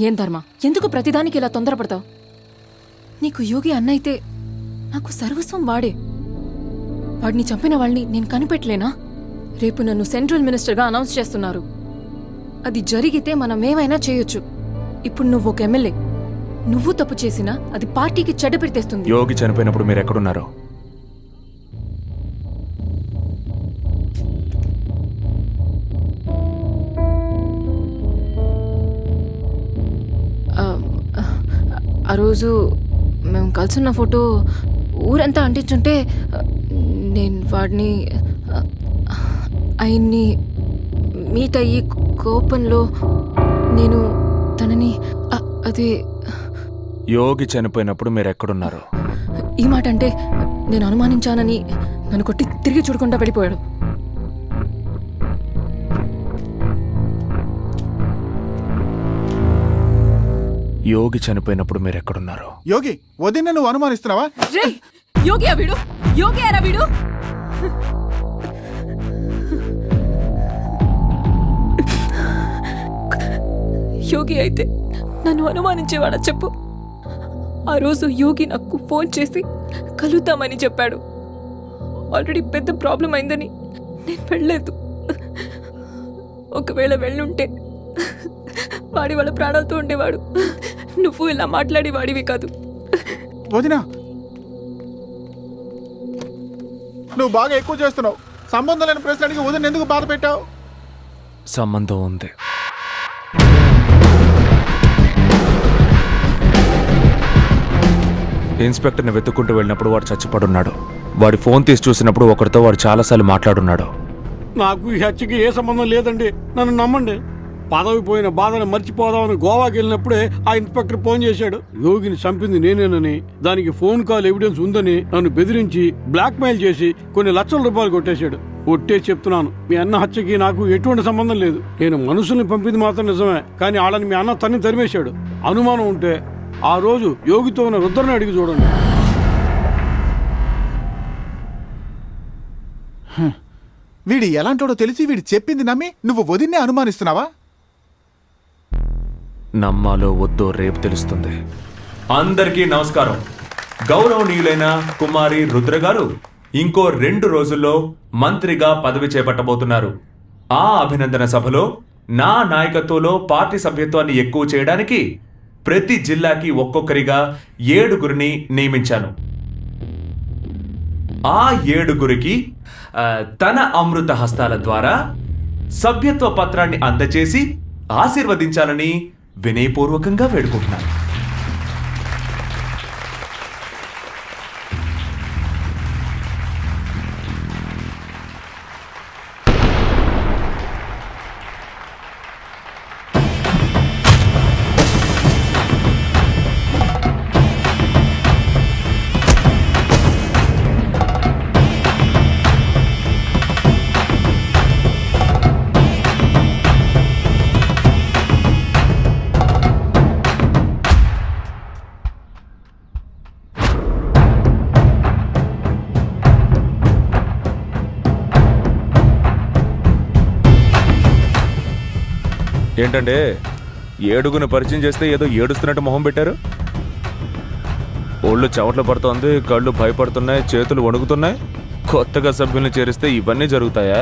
ఏం ధర్మ, ఎందుకు ప్రతిదానికి ఇలా తొందరపడతావు? నీకు యోగి అన్నైతే నాకు సర్వస్వం వాడే. వాడిని చంపిన వాళ్ళని నేను కనిపెట్టలేనా? రేపు నన్ను సెంట్రల్ మినిస్టర్గా అనౌన్స్ చేస్తున్నారు. అది జరిగితే మనం ఏమైనా చేయొచ్చు. ఇప్పుడు నువ్వు ఒక ఎమ్మెల్యే, నువ్వు తప్పు చేసినా అది పార్టీకి చెడ్డ పెడితేస్తుంది. యోగి చనిపోయినప్పుడు మీరు ఎక్కడున్నారో? ఆ రోజు మేము కలిసిన్న ఫోటో ఊరంతా అంటించుంటే నేను వాడిని ఆయన్ని మీట్ అయ్యి కోపంలో నేను తనని అదే. యోగి చనిపోయినప్పుడు మీరు ఎక్కడున్నారు? ఈ మాట అంటే నేను అనుమానించానని నన్ను కొట్టి తిరిగి చూడకుండా వెళ్ళిపోయాడు. యోగి చనిపోయినప్పుడు మీరు ఎక్కడున్నారు? యోగి వదిన నువ్వు అనుమానిస్తున్నావా? యోగి వీడు, యోగి అరా వీడు. యోగి అయితే నన్ను అనుమానించేవాడా చెప్పు? ఆ రోజు యోగి నాకు ఫోన్ చేసి కలుద్దామని చెప్పాడు. ఆల్రెడీ పెద్ద ప్రాబ్లం అయిందని నేను వెళ్ళలేదు. ఒకవేళ వెళ్ళుంటే వాడి వాళ్ళ ప్రాణాలతో ఉండేవాడు. నువ్వు ఇలా మాట్లాడి వాడివి కాదు. వదినా నువ్వు బాగా ఎక్కువ చేస్తున్నావు. సంబంధం లేని ప్రశ్నకి వదిన ఎందుకు బాధ పెట్టావు? సంబంధం ఉంది. ఇన్స్పెక్టర్ని వెతుక్కుంటూ వెళ్ళినప్పుడు వాడు చచ్చిపడున్నాడు. వాడి ఫోన్ తీసి చూసినప్పుడు ఒకరితో వాడు చాలాసార్లు మాట్లాడున్నాడు. నాకు ఈ హత్యకి ఏ సంబంధం లేదండి, నన్ను నమ్మండి. పదవి పోయిన బాధను మర్చిపోదామని గోవాకి వెళ్ళినప్పుడే ఆ ఇన్స్పెక్టర్ ఫోన్ చేశాడు. యోగిని చంపింది నేనేనని, దానికి ఫోన్ కాల్ ఎవిడెన్స్ ఉందని నన్ను బెదిరించి బ్లాక్ మెయిల్ చేసి కొన్ని లక్షల రూపాయలు కొట్టేశాడు. ఒట్టేసి చెప్తున్నాను, మీ అన్న హత్యకి నాకు ఎటువంటి సంబంధం లేదు. నేను మనుషుల్ని పంపింది మాత్రం నిజమే, కానీ వాళ్ళని మీ అన్న తన్ని తరిమేశాడు. అనుమానం ఉంటే ఆ రోజు యోగితో ఉన్న రుద్రని అడిగి చూడండి. వీడు ఎలాంటోడో తెలిసి వీడు చెప్పింది నమ్మి నువ్వు వదిన్నే అనుమానిస్తున్నావా? నమ్మాలో వద్దో రేపు తెలుస్తుంది. అందరికీ నమస్కారం. గౌరవనీయులైన కుమారి రుద్ర గారు ఇంకో 2 రోజుల్లో మంత్రిగా పదవి చేపట్టబోతున్నారు. ఆ అభినందన సభలో నా నాయకత్వంలో పార్టీ సభ్యత్వాన్ని ఎక్కువ చేయడానికి ప్రతి జిల్లాకి ఒక్కొక్కరిగా 7గురిని నియమించాను. ఆ 7గురికి తన అమృత హస్తాల ద్వారా సభ్యత్వ పత్రాన్ని అందచేసి ఆశీర్వదించాలని వినయపూర్వకంగా వేడుకుంటున్నాను. ఏంటంటే 7గురిని పరిచయం చేస్తే ఏదో ఏడుస్తున్నట్టు మొహం పెట్టారు? ఒళ్ళు చెమటలు పడుతోంది, కళ్ళు భయపడుతున్నాయి, చేతులు వణుకుతున్నాయి. కొత్తగా సభ్యుల్ని చేరిస్తే ఇవన్నీ జరుగుతాయా?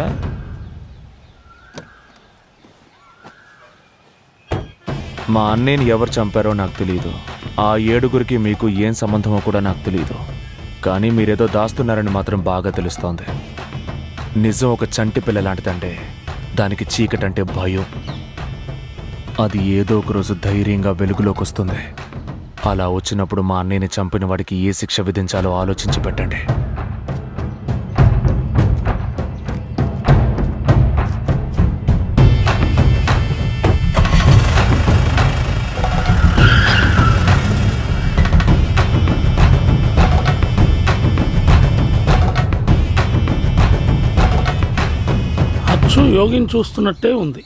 మా అన్నయ్యని ఎవరు చంపారో నాకు తెలియదు. ఆ 7గురికి మీకు ఏం సంబంధమో కూడా నాకు తెలియదు. కానీ మీరేదో దాస్తున్నారని మాత్రం బాగా తెలుస్తోంది. నిజం ఒక చంటి పిల్ల లాంటిదంటే దానికి చీకటంటే భయం. అది ఏదో ఒక రోజు ధైర్యంగా వెలుగులోకి వస్తుంది. అలా వచ్చినప్పుడు మా అన్నయ్యని చంపిన వాడికి ఏ శిక్ష విధించాలో ఆలోచించి పెట్టండి. అచ్చు యోగిని చూస్తున్నట్టే ఉంది.